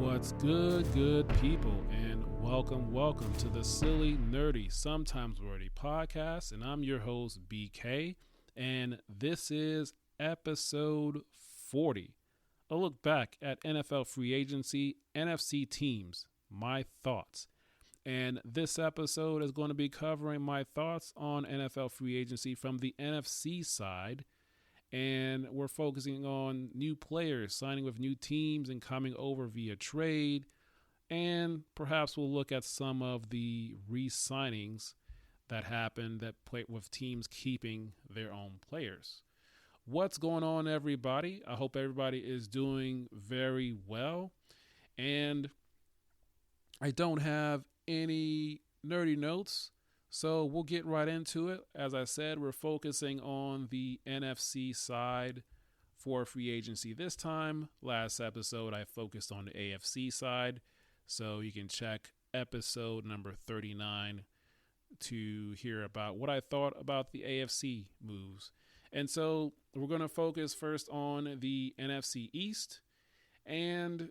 What's good people, and welcome to the Silly, Nerdy, Sometimes Wordy podcast, and I'm your host, BK, and this is episode 40, a look back at NFL Free Agency NFC teams, my thoughts. And this episode is going to be covering my thoughts on NFL Free Agency from the NFC side. And we're focusing on new players signing with new teams and coming over via trade. And perhaps we'll look at some of the re-signings that happened that play with teams keeping their own players. What's going on, everybody? I hope everybody is doing very well. And I don't have any nerdy notes, so we'll get right into it. As I said, we're focusing on the NFC side for free agency this time. Last episode, I focused on the AFC side, so you can check episode number 39 to hear about what I thought about the AFC moves. And so we're going to focus first on the NFC East, and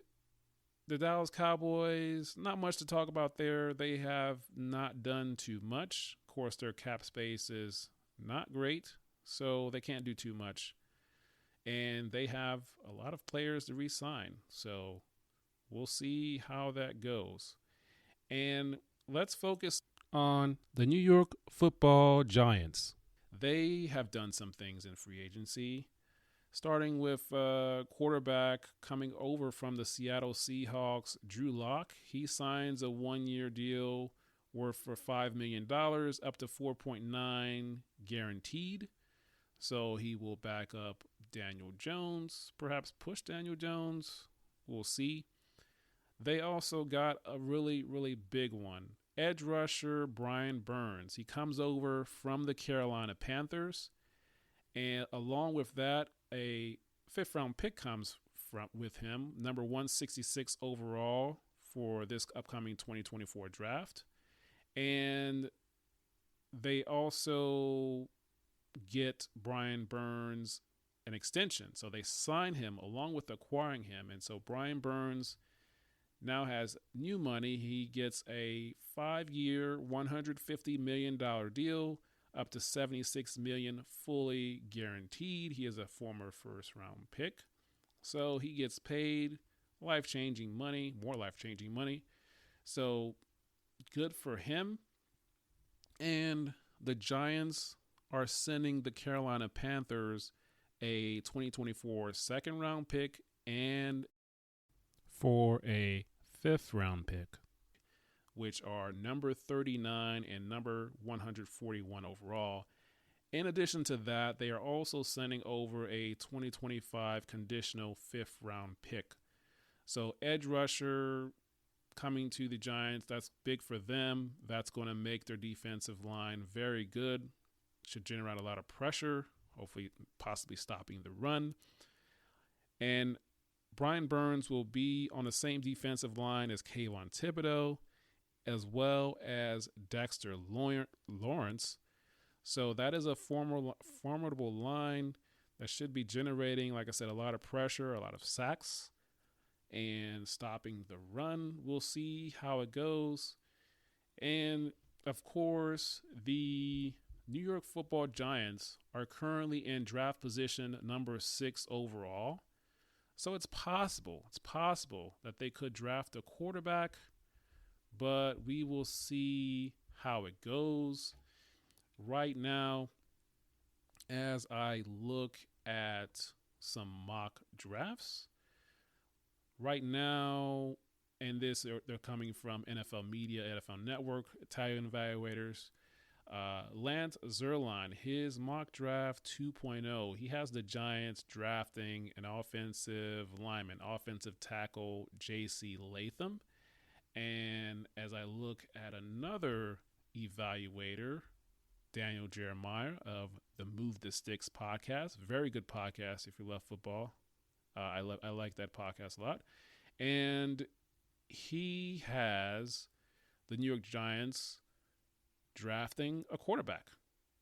the Dallas Cowboys, not much to talk about there. They have not done too much. Of course, their cap space is not great, so they can't do too much. And they have a lot of players to re-sign, so we'll see how that goes. And let's focus on the New York Football Giants. They have done some things in free agency, starting with quarterback coming over from the Seattle Seahawks, Drew Lock. He signs a one-year deal worth for $5 million, up to $4.9 million guaranteed. So he will back up Daniel Jones, perhaps push Daniel Jones. We'll see. They also got a really, really big one. Edge rusher Brian Burns. He comes over from the Carolina Panthers. And along with that, a fifth-round pick comes with him, number 166 overall for this upcoming 2024 draft. And they also get Brian Burns an extension. So they sign him along with acquiring him. And so Brian Burns now has new money. He gets a 5-year, $150 million deal, up to $76 million fully guaranteed. He is a former first-round pick. So he gets paid life-changing money, more life-changing money. So good for him. And the Giants are sending the Carolina Panthers a 2024 second-round pick and for a fifth-round pick, which are number 39 and number 141 overall. In addition to that, they are also sending over a 2025 conditional fifth-round pick. So edge rusher coming to the Giants, that's big for them. That's going to make their defensive line very good. Should generate a lot of pressure, hopefully possibly stopping the run. And Brian Burns will be on the same defensive line as Kayvon Thibodeau, as well as Dexter Lawrence. So that is a formidable line that should be generating, like I said, a lot of pressure, a lot of sacks, and stopping the run. We'll see how it goes. And, of course, the New York Football Giants are currently in draft position number 6 overall. So it's possible that they could draft a quarterback, but we will see how it goes. Right now, as I look at some mock drafts, right now, and they're coming from NFL Media, NFL Network, Italian evaluators. Lance Zierlein, his mock draft 2.0, he has the Giants drafting an offensive lineman, offensive tackle J.C. Latham. And as I look at another evaluator, Daniel Jeremiah of the Move the Sticks podcast, very good podcast if you love football. I like that podcast a lot. And he has the New York Giants drafting a quarterback.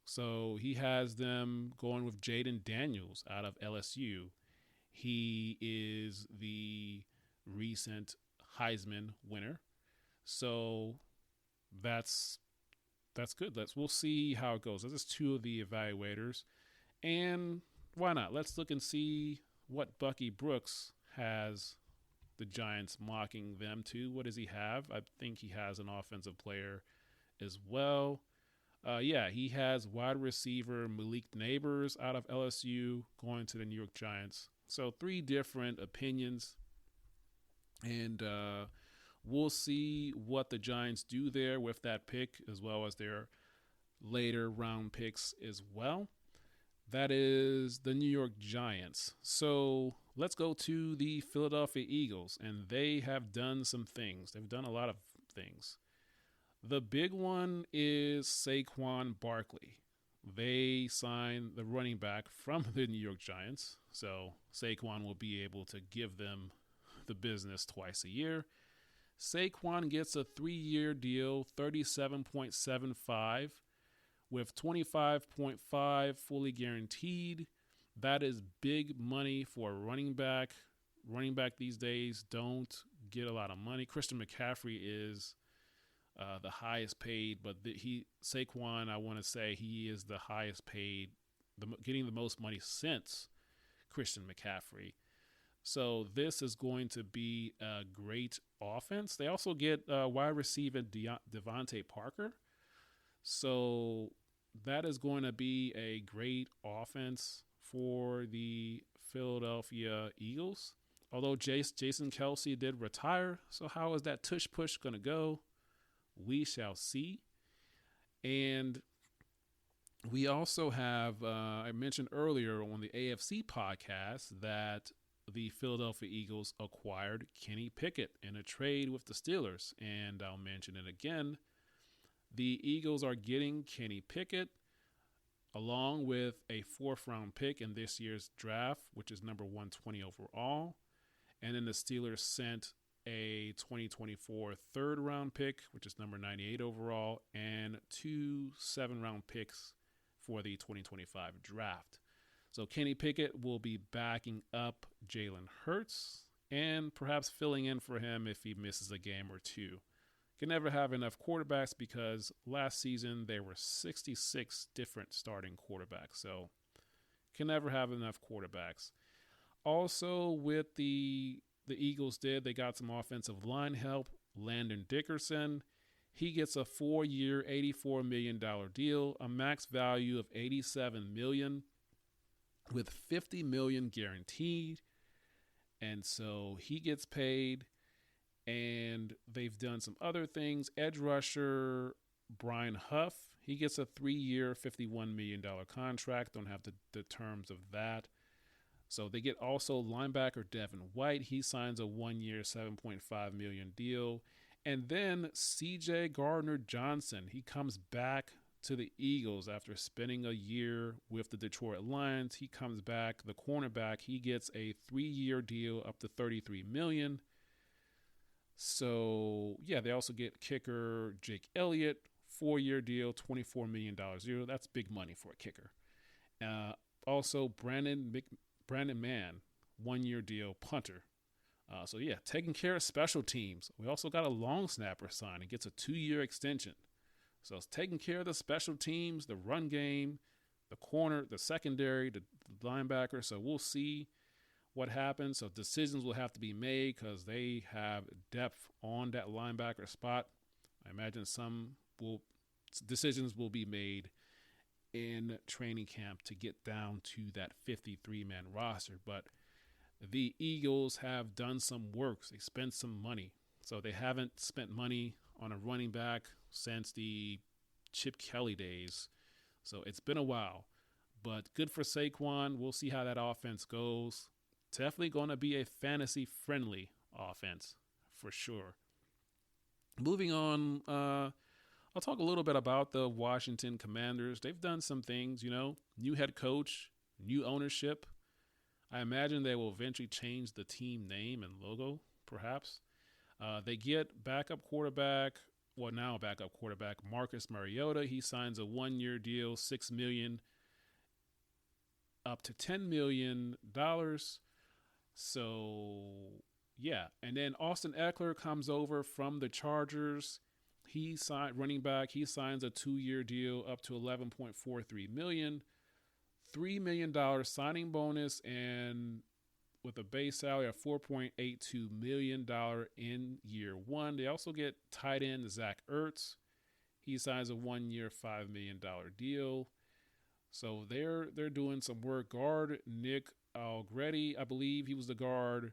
So he has them going with Jaden Daniels out of LSU. He is the recent Heisman winner. So that's good. We'll see how it goes. This is two of the evaluators, and why not? Let's look and see what Bucky Brooks has the Giants mocking them to. What does he have? I think he has an offensive player as well. He has wide receiver Malik Neighbors out of LSU going to the New York Giants. So 3 different opinions, and we'll see what the Giants do there with that pick, as well as their later round picks as well. That is the New York Giants. So let's go to the Philadelphia Eagles, and they have done some things. They've done a lot of things. The big one is Saquon Barkley. They signed the running back from the New York Giants, so Saquon will be able to give them the business twice a year. Saquon gets a 3-year deal, $37.75 with $25.5 fully guaranteed. That is big money for a running back. Running back these days don't get a lot of money. Christian McCaffrey is the highest paid, but Saquon, I want to say he is the highest paid, getting the most money since Christian McCaffrey. So this is going to be a great offense. They also get wide receiver Devontae Parker. So that is going to be a great offense for the Philadelphia Eagles. Although Jason Kelce did retire, so how is that tush push going to go? We shall see. And we also have, I mentioned earlier on the AFC podcast that the Philadelphia Eagles acquired Kenny Pickett in a trade with the Steelers. And I'll mention it again. The Eagles are getting Kenny Pickett along with a 4th-round pick in this year's draft, which is number 120 overall. And then the Steelers sent a 2024 3rd-round pick, which is number 98 overall, and 2 7th-round picks for the 2025 draft. So Kenny Pickett will be backing up Jalen Hurts and perhaps filling in for him if he misses a game or 2. Can never have enough quarterbacks because last season there were 66 different starting quarterbacks. So can never have enough quarterbacks. Also, with the Eagles they got some offensive line help. Landon Dickerson, he gets a 4-year, $84 million deal, a max value of $87 million with $50 million guaranteed. And so he gets paid. And they've done some other things. Edge rusher Brian Huff, he gets a 3-year, $51 million contract. Don't have the terms of that. So they get also linebacker Devin White. He signs a 1-year, $7.5 million deal. And then C.J. Gardner-Johnson, he comes back to the Eagles after spending a year with the Detroit Lions. He comes back, the cornerback. He gets a 3-year deal up to $33 million. So, they also get kicker Jake Elliott, 4-year deal, $24 million. That's big money for a kicker. Also, Brandon Mann, 1-year deal, punter. Taking care of special teams. We also got a long snapper sign and gets a 2-year extension. So it's taking care of the special teams, the run game, the corner, the secondary, the linebacker. So we'll see what happens. So decisions will have to be made because they have depth on that linebacker spot. I imagine decisions will be made in training camp to get down to that 53-man roster. But the Eagles have done some work. They spent some money. So they haven't spent money on a running back since the Chip Kelly days. So it's been a while. But good for Saquon. We'll see how that offense goes. Definitely going to be a fantasy-friendly offense for sure. Moving on, I'll talk a little bit about the Washington Commanders. They've done some things, new head coach, new ownership. I imagine they will eventually change the team name and logo, perhaps. They get backup quarterback, Marcus Mariota. He signs a 1-year deal, $6 million, up to $10 million. So, Yeah, and then Austin Eckler comes over from the Chargers. He signed running back. He signs a 2-year deal up to 11.43 million, $3 million signing bonus, and with a base salary of $4.82 million in year one. They also get tight end Zach Ertz. He signs a 1-year $5 million deal. So they're doing some work. Guard Nick Algretti, I believe he was the guard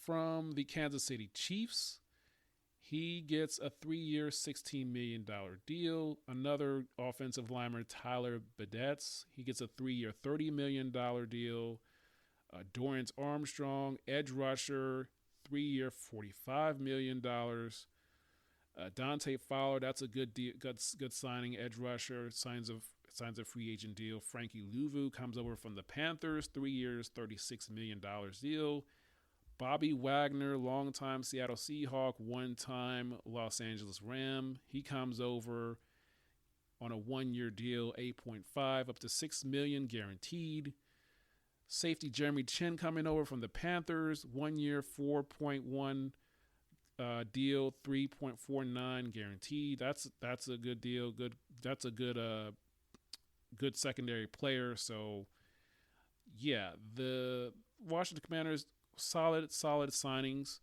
from the Kansas City Chiefs. He gets a 3-year $16 million deal. Another offensive lineman, Tyler Badetz, he gets a 3-year $30 million deal. Dorrance Armstrong, edge rusher, 3-year $45 million. Dante Fowler, that's a good deal, good signing, edge rusher, signs a free agent deal. Frankie Louvu comes over from the Panthers, 3 years, $36 million deal. Bobby Wagner, longtime Seattle Seahawk, one-time Los Angeles Ram. He comes over on a 1-year deal, 8.5 up to $6 million guaranteed. Safety Jeremy Chin coming over from the Panthers, 1-year, 4.1 deal, 3.49 guaranteed. That's a good deal. That's a good secondary player. So yeah, the Washington Commanders, solid signings.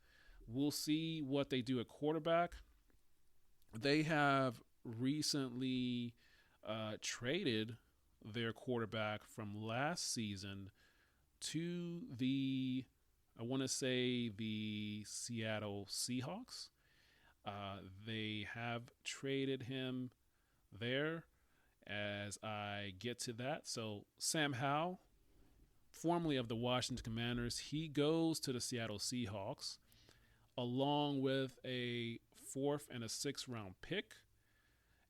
We'll see what they do at quarterback. They have recently traded their quarterback from last season to the Seattle Seahawks. They have traded him there as I get to that. So Sam Howell, formerly of the Washington Commanders, he goes to the Seattle Seahawks along with a 4th and a 6th round pick.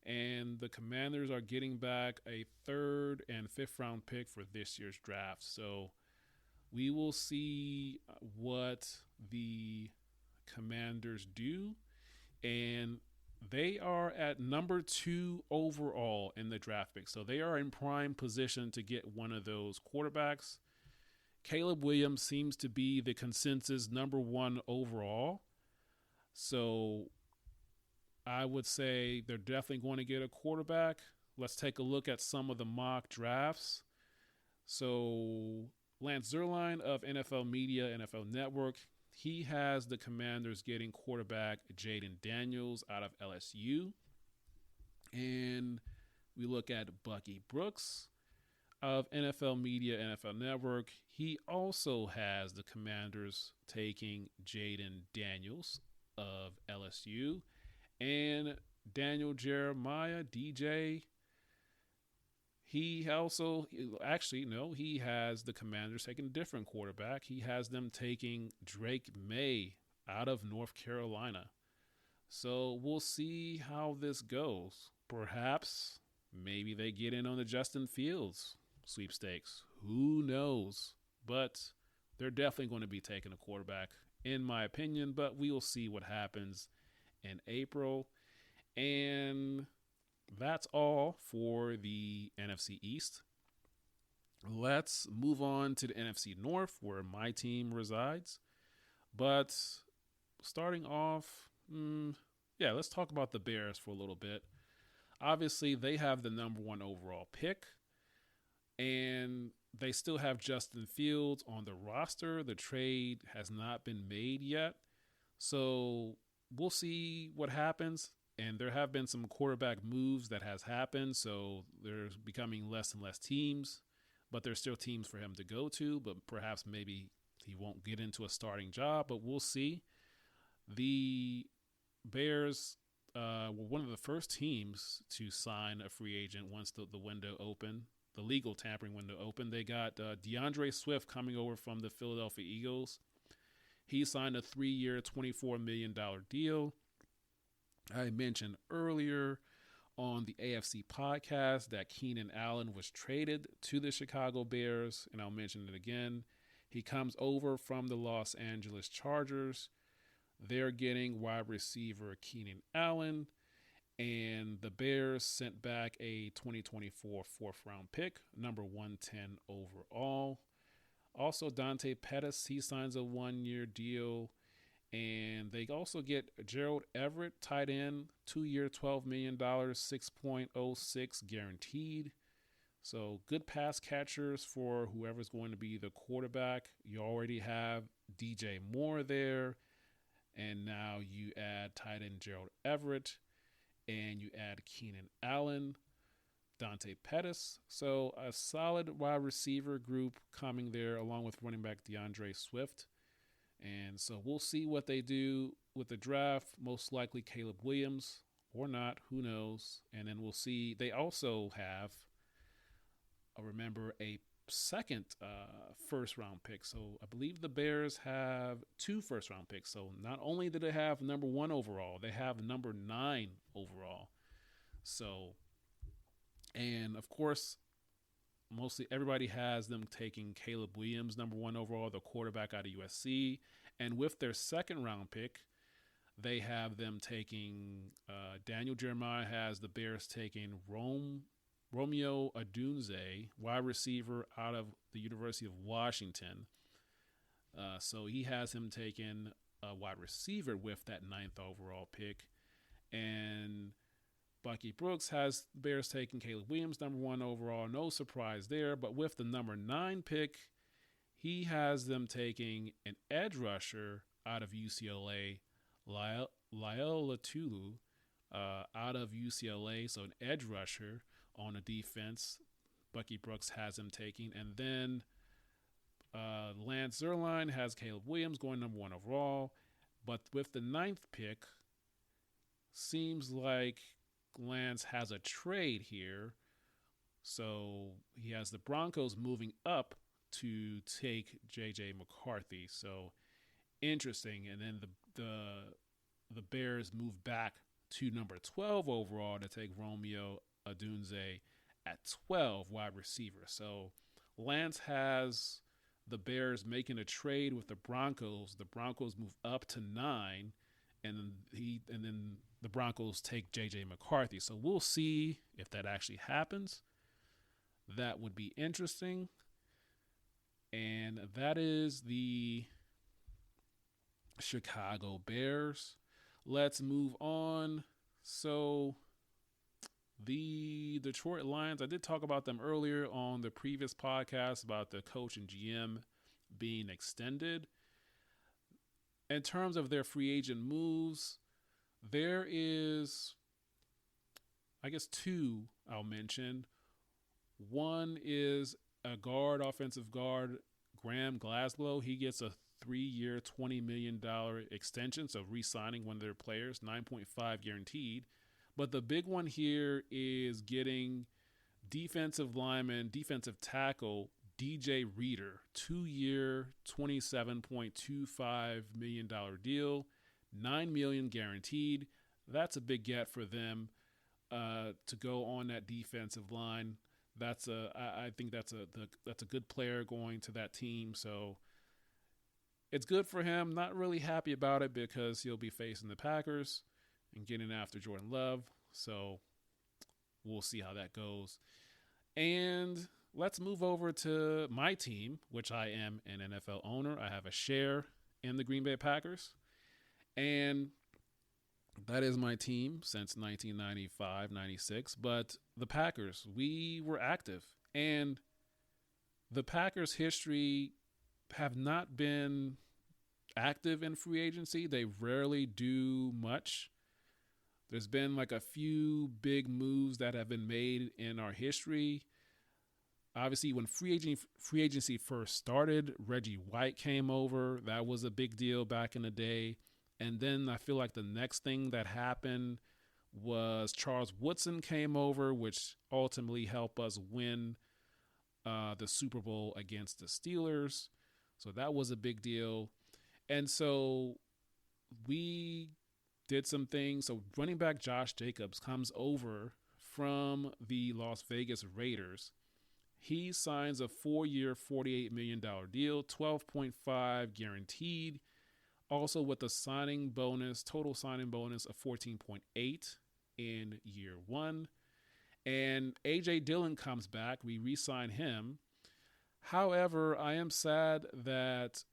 And the Commanders are getting back a 3rd and 5th round pick for this year's draft. So we will see what the Commanders do. And they are at number 2 overall in the draft pick. So they are in prime position to get one of those quarterbacks. Caleb Williams seems to be the consensus number 1 overall. So I would say they're definitely going to get a quarterback. Let's take a look at some of the mock drafts. So Lance Zierlein of NFL Media, NFL Network, he has the Commanders getting quarterback Jaden Daniels out of LSU. And we look at Bucky Brooks of NFL Media, NFL Network. He also has the Commanders taking Jaden Daniels of LSU. And Daniel Jeremiah, DJ, he has the Commanders taking a different quarterback. He has them taking Drake May out of North Carolina. So we'll see how this goes. Perhaps, maybe they get in on the Justin Fields sweepstakes. Who knows? But they're definitely going to be taking a quarterback, in my opinion. But we will see what happens in April. And that's all for the NFC East. Let's move on to the NFC North, where my team resides. But starting off, let's talk about the Bears for a little bit. Obviously, they have the number 1 overall pick, and they still have Justin Fields on the roster. The trade has not been made yet. So we'll see what happens. And there have been some quarterback moves that has happened. So there's becoming less and less teams, but there's still teams for him to go to, but perhaps maybe he won't get into a starting job, but we'll see. The Bears were one of the first teams to sign a free agent once the window opened, the legal tampering window opened. They got DeAndre Swift coming over from the Philadelphia Eagles. He signed a 3-year, $24 million deal. I mentioned earlier on the AFC podcast that Keenan Allen was traded to the Chicago Bears, and I'll mention it again. He comes over from the Los Angeles Chargers. They're getting wide receiver Keenan Allen, and the Bears sent back a 2024 4th round pick, number 110 overall. Also, Dante Pettis, he signs a 1-year deal. And they also get Gerald Everett, tight end, 2-year, $12 million, 6.06 guaranteed. So good pass catchers for whoever's going to be the quarterback. You already have DJ Moore there. And now you add tight end Gerald Everett. And you add Keenan Allen, Dante Pettis. So a solid wide receiver group coming there along with running back DeAndre Swift. And so we'll see what they do with the draft. Most likely Caleb Williams or not. Who knows? And then we'll see. They also have, remember, a second first-round pick. So I believe the Bears have 2 first-round picks. So not only do they have number 1 overall, they have number 9 overall. So, and of course, mostly everybody has them taking Caleb Williams, number 1 overall, the quarterback out of USC. And with their second round pick, they have them taking Daniel Jeremiah has the Bears taking Romeo Odunze, wide receiver out of the University of Washington. So he has him taking a wide receiver with that 9th overall pick. And Bucky Brooks has the Bears taking Caleb Williams, number 1 overall. No surprise there. But with the number 9 pick, he has them taking an edge rusher out of UCLA, Lyle Latulu, out of UCLA. So an edge rusher on a defense. Bucky Brooks has him taking. And then Lance Zierlein has Caleb Williams going number 1 overall. But with the 9th pick, seems like Lance has a trade here. So he has the Broncos moving up to take J.J. McCarthy. So interesting. And then the Bears move back to number 12 overall to take Romeo Odunze at 12 wide receiver. So Lance has the Bears making a trade with the Broncos. The Broncos move up to 9, and then the Broncos take J.J. McCarthy. So we'll see if that actually happens. That would be interesting. And that is the Chicago Bears. Let's move on. So the Detroit Lions, I did talk about them earlier on the previous podcast about the coach and GM being extended. In terms of their free agent moves, there is, I guess, 2 I'll mention. One is a offensive guard, Graham Glasgow. He gets a 3-year, $20 million extension, so re-signing one of their players, 9.5 guaranteed. But the big one here is getting defensive tackle DJ Reader, 2-year, $27.25 million deal, $9 million guaranteed. That's a big get for them to go on that defensive line. I think that's a good player going to that team. So it's good for him. Not really happy about it because he'll be facing the Packers and getting after Jordan Love. So we'll see how that goes. And let's move over to my team, which I am an NFL owner. I have a share in the Green Bay Packers. And that is my team since 1995-96. But the Packers, we were active. And the Packers' history have not been active in free agency. They rarely do much. There's been like a few big moves that have been made in our history. Obviously, when free agency first started, Reggie White came over. That was a big deal back in the day. And then I feel like the next thing that happened was Charles Woodson came over, which ultimately helped us win the Super Bowl against the Steelers. So that was a big deal. And so we did some things. So running back Josh Jacobs comes over from the Las Vegas Raiders. He signs a 4-year, $48 million deal, 12.5 guaranteed. Also with a total signing bonus of 14.8 in year 1. And A.J. Dillon comes back. We re-sign him. However, I am sad that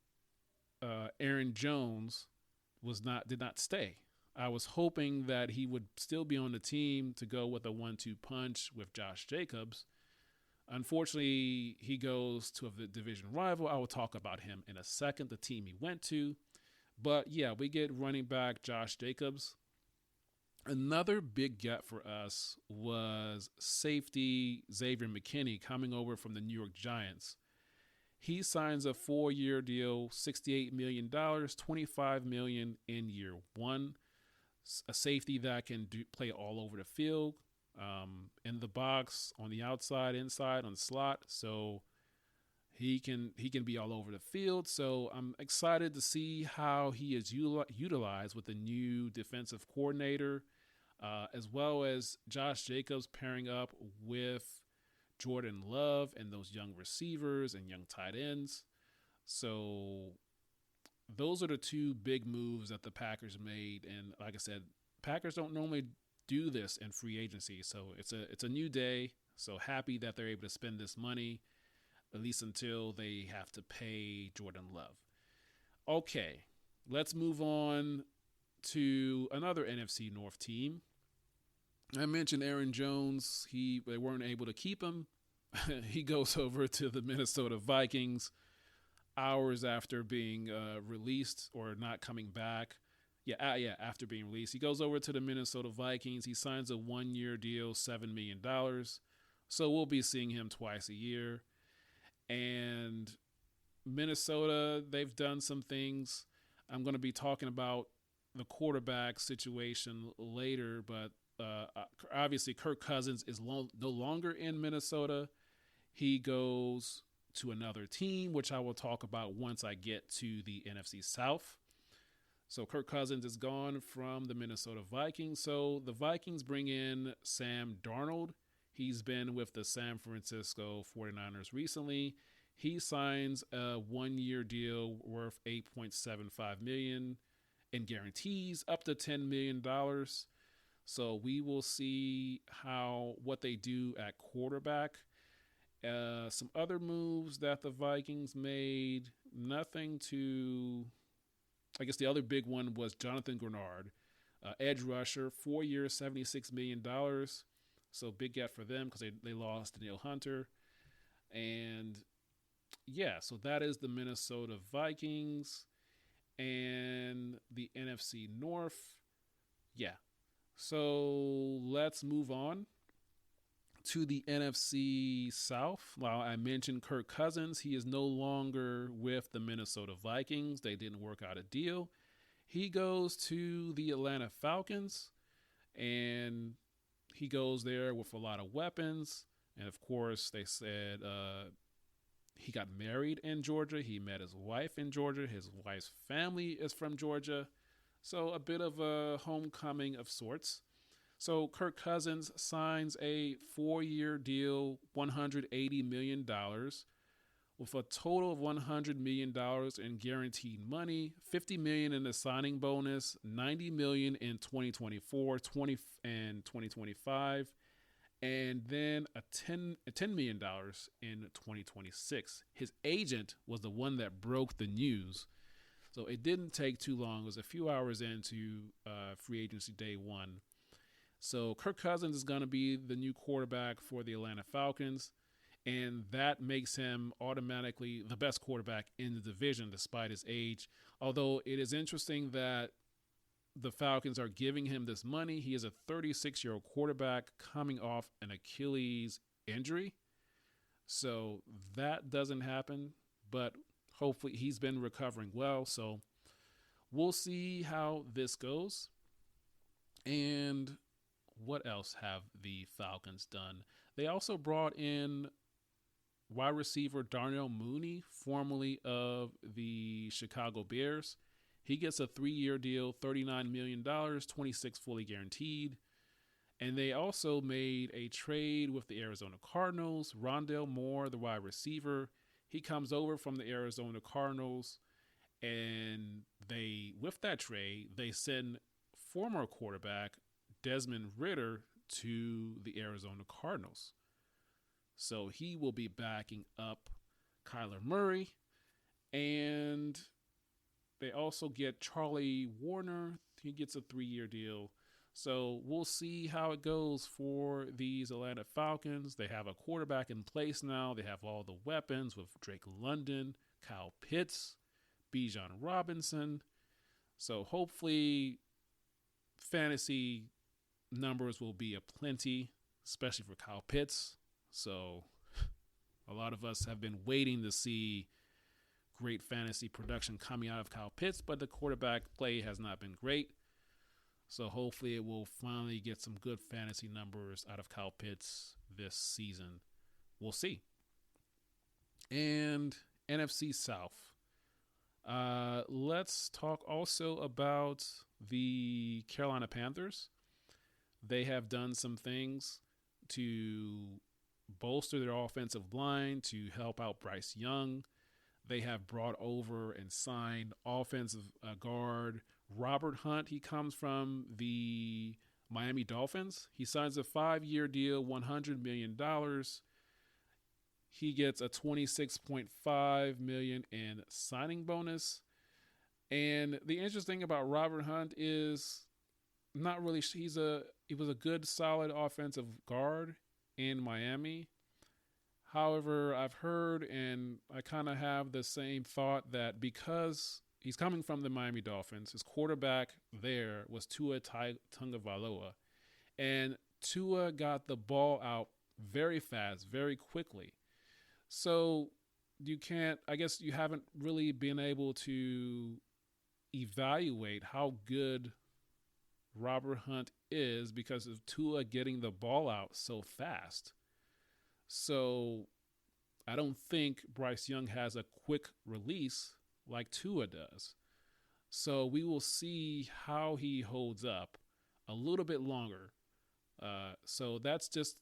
Aaron Jones did not stay. I was hoping that he would still be on the team to go with a 1-2 punch with Josh Jacobs. Unfortunately, he goes to a division rival. I will talk about him in a second, the team he went to. But yeah, we get running back Josh Jacobs. Another big get for us was safety Xavier McKinney coming over from the New York Giants. He signs a 4-year deal, $68 million, $25 million in year one. A safety that can play all over the field, in the box, on the outside, inside, on the slot. So he can be all over the field. So I'm excited to see how he is utilized with the new defensive coordinator, as well as Josh Jacobs pairing up with Jordan Love and those young receivers and young tight ends. So those are the two big moves that the Packers made. And like I said, Packers don't normally do this in free agency. So it's a new day. So happy that they're able to spend this money, at least until they have to pay Jordan Love. Okay, let's move on to another NFC North team. I mentioned Aaron Jones. They weren't able to keep him. He goes over to the Minnesota Vikings hours after being released or not coming back. After being released. He goes over to the Minnesota Vikings. He signs a 1-year deal, $7 million. So we'll be seeing him twice a year. And Minnesota, they've done some things. I'm going to be talking about the quarterback situation later, but obviously Kirk Cousins is no longer in Minnesota. He goes to another team, which I will talk about once I get to the NFC South. So Kirk Cousins is gone from the Minnesota Vikings. So the Vikings bring in Sam Darnold. He's been with the San Francisco 49ers recently. He signs a 1-year deal worth $8.75 million in guarantees, up to $10 million. So we will see what they do at quarterback. Some other moves that the Vikings made, nothing to... I guess the other big one was Jonathan Grenard, edge rusher, 4 years, $76 million. So big get for them because they lost Danielle Hunter. And yeah, so that is the Minnesota Vikings and the NFC North. Yeah. So let's move on to the NFC South. Well, I mentioned Kirk Cousins. He is no longer with the Minnesota Vikings. They didn't work out a deal. He goes to the Atlanta Falcons, and he goes there with a lot of weapons. And, of course, they said he got married in Georgia. He met his wife in Georgia. His wife's family is from Georgia. So a bit of a homecoming of sorts. So Kirk Cousins signs a 4-year deal, $180 million, with a total of $100 million in guaranteed money, $50 million in the signing bonus, $90 million in 2024, 2025, and then a $10 million in 2026. His agent was the one that broke the news. So it didn't take too long. It was a few hours into free agency day one. So Kirk Cousins is going to be the new quarterback for the Atlanta Falcons, and that makes him automatically the best quarterback in the division despite his age. Although it is interesting that the Falcons are giving him this money. He is a 36-year-old quarterback coming off an Achilles injury. So that doesn't happen, but hopefully he's been recovering well. So we'll see how this goes. And what else have the Falcons done? They also brought in wide receiver Darnell Mooney, formerly of the Chicago Bears. He gets a 3-year deal, $39 million, 26 fully guaranteed. And they also made a trade with the Arizona Cardinals. Rondale Moore, the wide receiver, he comes over from the Arizona Cardinals. And with that trade, they send former quarterback Desmond Ridder to the Arizona Cardinals. So he will be backing up Kyler Murray, and they also get Charlie Warner. He gets a 3-year deal. So we'll see how it goes for these Atlanta Falcons. They have a quarterback in place now. They have all the weapons with Drake London, Kyle Pitts, Bijan Robinson. So hopefully fantasy numbers will be aplenty, especially for Kyle Pitts. So a lot of us have been waiting to see great fantasy production coming out of Kyle Pitts, but the quarterback play has not been great. So hopefully it will finally get some good fantasy numbers out of Kyle Pitts this season. We'll see. And NFC South. Let's talk also about the Carolina Panthers. They have done some things to bolster their offensive line to help out Bryce Young. They have brought over and signed offensive guard Robert Hunt. He comes from the Miami Dolphins. He signs a 5-year deal, $100 million. He gets a $26.5 million in signing bonus. And the interesting about Robert Hunt is not really, he was a good, solid offensive guard in Miami. However, I've heard, and I kind of have the same thought, that because he's coming from the Miami Dolphins, his quarterback there was Tua Tagovailoa, and Tua got the ball out very fast, very quickly. So you haven't really been able to evaluate how good Robert Hunt is because of Tua getting the ball out so fast. So I don't think Bryce Young has a quick release like Tua does. So we will see how he holds up a little bit longer. So that's just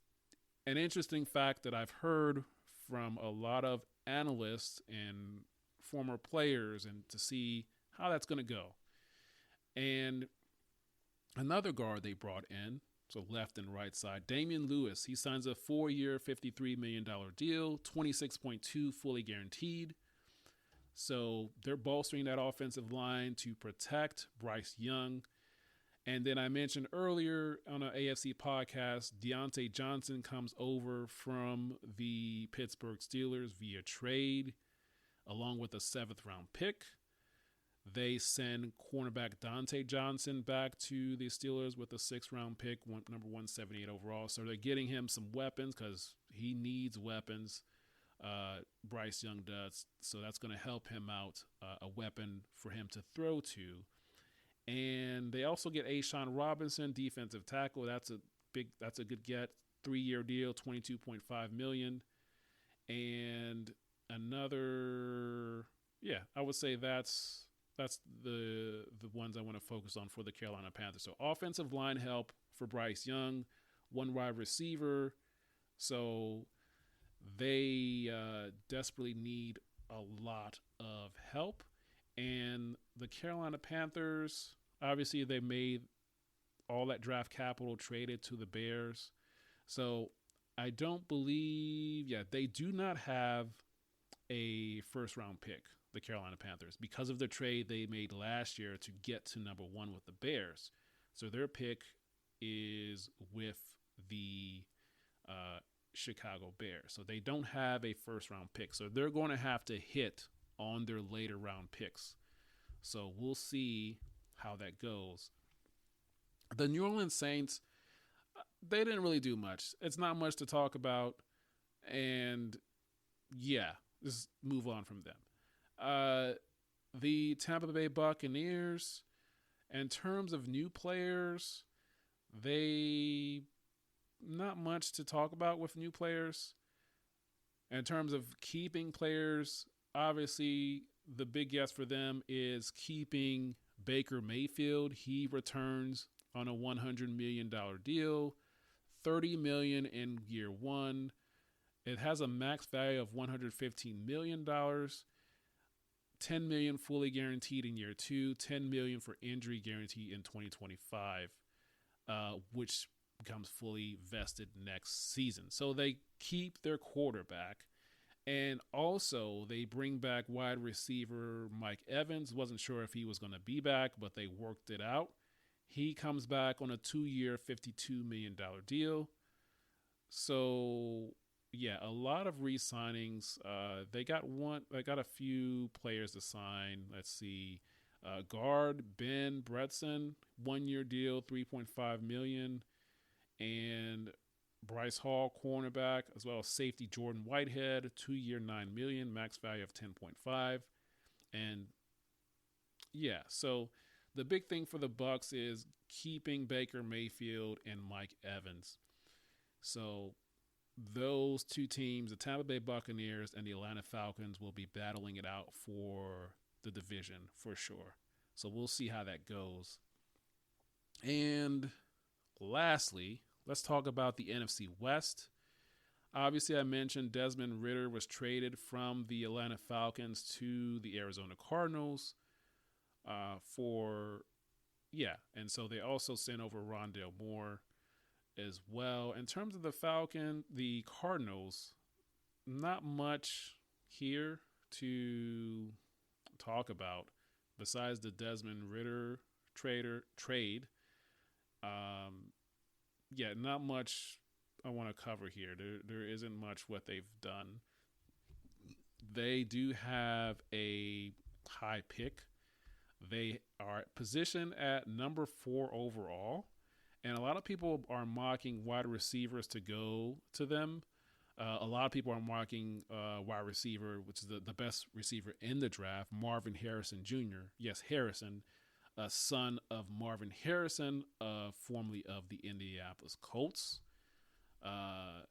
an interesting fact that I've heard from a lot of analysts and former players, and to see how that's going to go. And another guard they brought in, so left and right side, Damian Lewis. He signs a 4-year, $53 million deal, 26.2 fully guaranteed. So they're bolstering that offensive line to protect Bryce Young. And then I mentioned earlier on an AFC podcast, Deontay Johnson comes over from the Pittsburgh Steelers via trade, along with a 7th-round pick. They send cornerback Dante Johnson back to the Steelers with a 6th-round pick, number 178 overall. So they're getting him some weapons because he needs weapons. Bryce Young does. So that's going to help him out, a weapon for him to throw to. And they also get Ashawn Robinson, defensive tackle. That's a good get. 3-year deal, $22.5 million. And another, I would say that's the ones I want to focus on for the Carolina Panthers. So offensive line help for Bryce Young, 1 wide receiver. So they desperately need a lot of help. And the Carolina Panthers, obviously they made all that draft capital traded to the Bears. So I don't believe, they do not have a 1st-round pick, the Carolina Panthers, because of the trade they made last year to get to number 1 with the Bears. So their pick is with the Chicago Bears. So they don't have a 1st-round pick. So they're going to have to hit on their later round picks. So we'll see how that goes. The New Orleans Saints, they didn't really do much. It's not much to talk about. And just move on from them. The Tampa Bay Buccaneers, in terms of new players, they not much to talk about with new players. In terms of keeping players, obviously the big guess for them is keeping Baker Mayfield. He returns on a $100 million deal, $30 million in year 1. It has a max value of $115 million, $10 million fully guaranteed in year 2, $10 million for injury guarantee in 2025, which becomes fully vested next season. So they keep their quarterback, And also, they bring back wide receiver Mike Evans. Wasn't sure if he was going to be back, but they worked it out. He comes back on a 2-year, $52 million deal. So, yeah, a lot of re-signings. They got one. They got a few players to sign. Let's see, guard Ben Bretson, 1-year deal, $3.5 million, and Bryce Hall, cornerback, as well as safety Jordan Whitehead, 2-year, $9 million, max value of 10.5. And yeah, so the big thing for the Bucs is keeping Baker Mayfield and Mike Evans. So those two teams, the Tampa Bay Buccaneers and the Atlanta Falcons, will be battling it out for the division for sure. So we'll see how that goes. And lastly, let's talk about the NFC West. Obviously, I mentioned Desmond Ridder was traded from the Atlanta Falcons to the Arizona Cardinals and so they also sent over Rondale Moore as well. In terms of the Cardinals, not much here to talk about besides the Desmond Ridder trade. Not much I want to cover here. There isn't much what they've done. They do have a high pick. They are positioned at number 4 overall, and a lot of people are mocking wide receivers to go to them. A lot of people are mocking wide receiver, which is the best receiver in the draft, Marvin Harrison Jr. Yes, Harrison, son of Marvin Harrison, formerly of the Indianapolis Colts. They're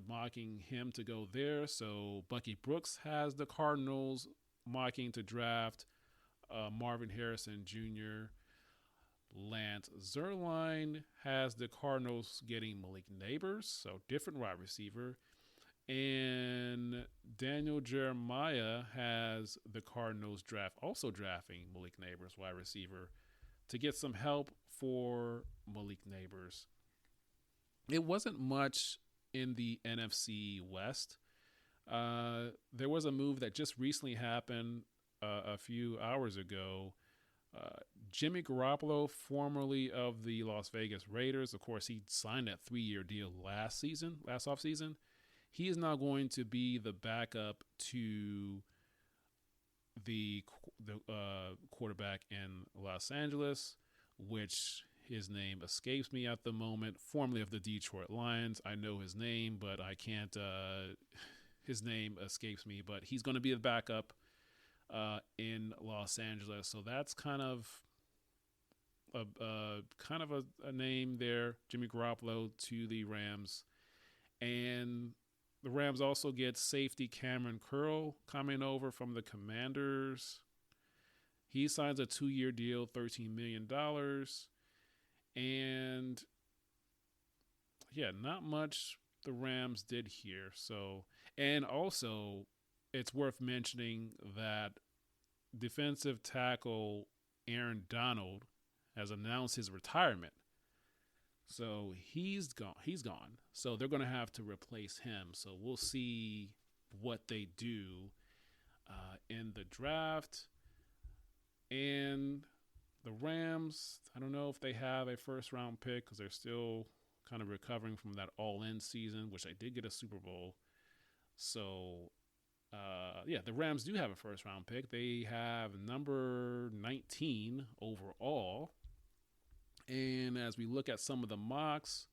mocking him to go there. So Bucky Brooks has the Cardinals mocking to draft Marvin Harrison Jr. Lance Zierlein has the Cardinals getting Malik Nabers, so different wide receiver. And Daniel Jeremiah has the Cardinals also drafting Malik Nabers, wide receiver, to get some help for Malik Nabers. It wasn't much in the NFC West. There was a move that just recently happened a few hours ago. Jimmy Garoppolo, formerly of the Las Vegas Raiders, of course, he signed that 3-year deal last offseason. He is now going to be the backup to the quarterback in Los Angeles, which his name escapes me at the moment, formerly of the Detroit Lions. I know his name, but I can't. His name escapes me, but he's going to be the backup in Los Angeles. So that's kind of a name there, Jimmy Garoppolo to the Rams. And the Rams also get safety Cameron Curl coming over from the Commanders. He signs a 2-year deal, $13 million. And yeah, not much the Rams did here. So, and also it's worth mentioning that defensive tackle Aaron Donald has announced his retirement. So he's gone. So they're going to have to replace him. So we'll see what they do in the draft. And the Rams, I don't know if they have a first-round pick because they're still kind of recovering from that all-in season, which I did get a Super Bowl. So, the Rams do have a first-round pick. They have number 19 overall. And as we look at some of the mocks,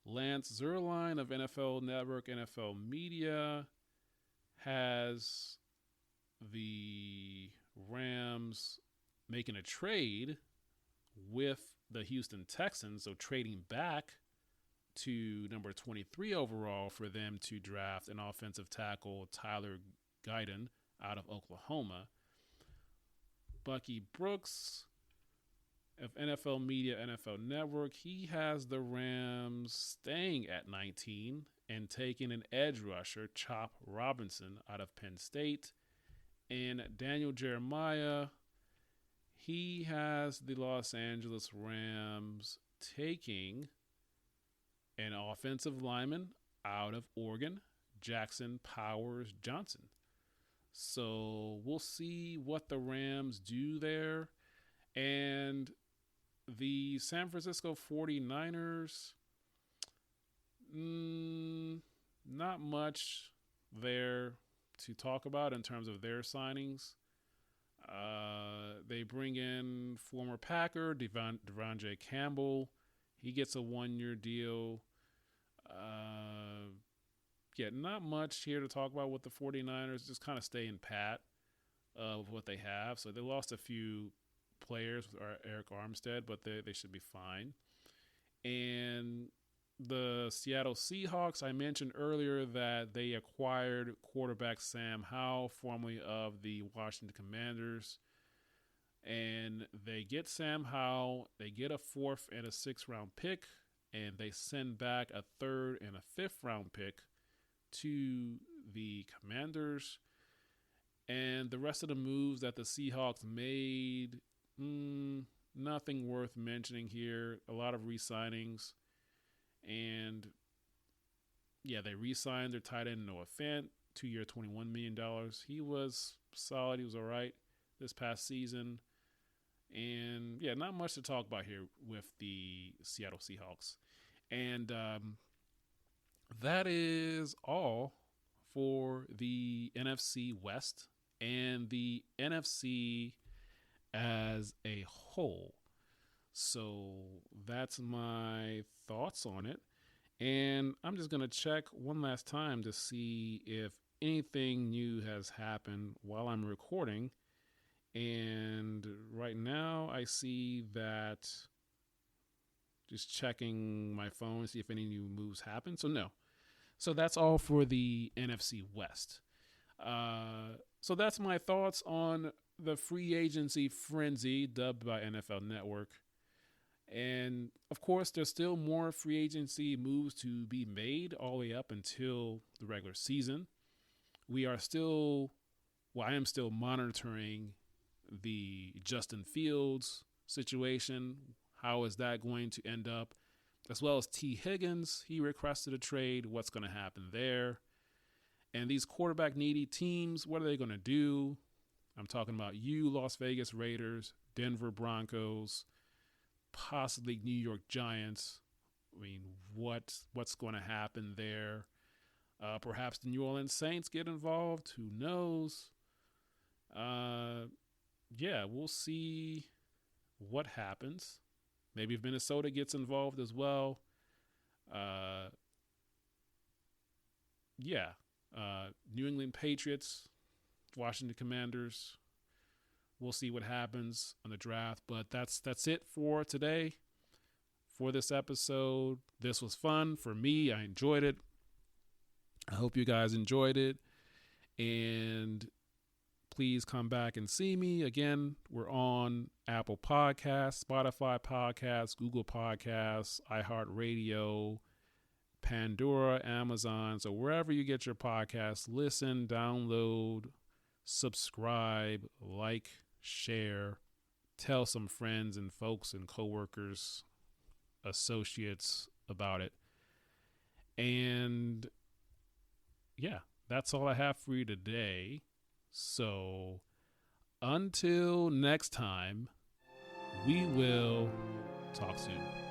Lance Zierlein of NFL Network, NFL Media, has the Rams making a trade with the Houston Texans, so trading back to number 23 overall for them to draft an offensive tackle, Tyler Guyton, out of Oklahoma. Bucky Brooks of NFL Media, NFL Network, he has the Rams staying at 19 and taking an edge rusher, Chop Robinson, out of Penn State. And Daniel Jeremiah, he has the Los Angeles Rams taking an offensive lineman out of Oregon, Jackson Powers Johnson. So we'll see what the Rams do there. And the San Francisco 49ers, not much there to talk about in terms of their signings. They bring in former Packer Devondre Campbell. He gets a 1-year deal. Not much here to talk about with the 49ers. Just kind of staying pat of what they have. So they lost a few players with Eric Armstead, but they should be fine. And the Seattle Seahawks, I mentioned earlier that they acquired quarterback Sam Howell, formerly of the Washington Commanders. And they get Sam Howell, they get a 4th and a 6th round pick, and they send back a 3rd and a 5th round pick to the Commanders. And the rest of the moves that the Seahawks made, nothing worth mentioning here. A lot of re-signings. And, they re-signed their tight end Noah Fant, 2-year, $21 million. He was solid. He was all right this past season. And, not much to talk about here with the Seattle Seahawks. And that is all for the NFC West and the NFC as a whole. So that's my thoughts on it. And I'm just going to check one last time to see if anything new has happened while I'm recording. And right now I see that, just checking my phone to see if any new moves happen. So no. So that's all for the NFC West. So that's my thoughts on the free agency frenzy dubbed by NFL Network. And, of course, there's still more free agency moves to be made all the way up until the regular season. I am still monitoring the Justin Fields situation. How is that going to end up? As well as T. Higgins. He requested a trade. What's going to happen there? And these quarterback-needy teams, what are they going to do? I'm talking about you, Las Vegas Raiders, Denver Broncos, possibly New York Giants. I mean, what's going to happen there? Perhaps the New Orleans Saints get involved. Who knows? We'll see what happens. Maybe if Minnesota gets involved as well. New England Patriots, Washington Commanders. We'll see what happens on the draft. But that's it for today, for this episode. This was fun for me. I enjoyed it. I hope you guys enjoyed it. And please come back and see me. Again, we're on Apple Podcasts, Spotify Podcasts, Google Podcasts, iHeartRadio, Pandora, Amazon. So wherever you get your podcasts, listen, download, subscribe, like, share, tell some friends and folks and coworkers, associates about it. And that's all I have for you today. So until next time, we will talk soon.